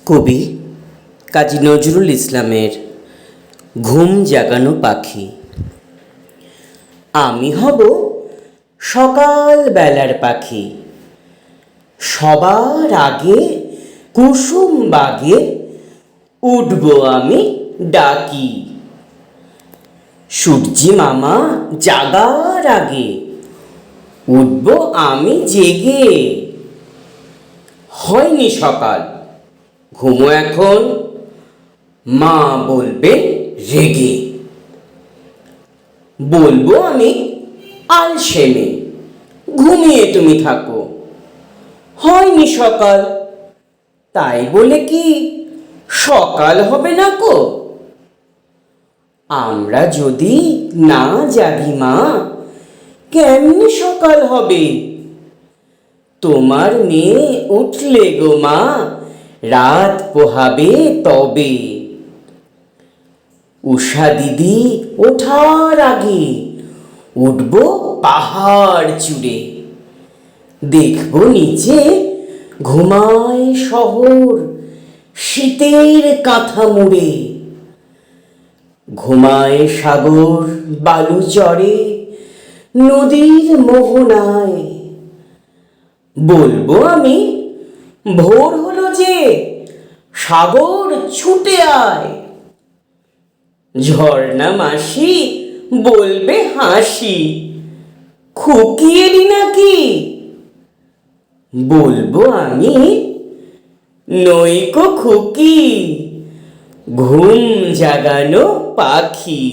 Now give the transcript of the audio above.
কবি কাজী নজরুল ইসলামের ঘুম জাগানো পাখি। আমি হব সকাল বেলার পাখি, সবার আগে কুসুম বাগে উঠব আমি ডাকি। সূর্যি মামা জাগার আগে উঠব আমি জেগে। হয়নি সকাল, ঘুমো এখন, মা বলবে রেগে। বলবো আমি আলসেমে, ঘুমিয়ে তুমি থাকো। হয়নি সকাল, তাই বলে কি সকাল হবে না কো? আমরা যদি না জাগি মা, কেমনে সকাল হবে? তোমার মেয়ে উঠলে গো মা, রাত পোহাবে তবে। উষা দিদি ওঠার আগে উঠব পাহাড় চূড়ে। দেখব নিচে ঘুমায় শহর শীতের কাঁথা মুড়ে। ঘুমায় সাগর বালু চরে নদীর মোহনায়। বলবো আমি ভোর হলো যে, সাগর ছুটে আয়। ঝর্ণা মাসি বলবে হাসি, খুকি এলি নাকি? বলবো আমি নইকো খুকি, ঘুম জাগানো পাখি।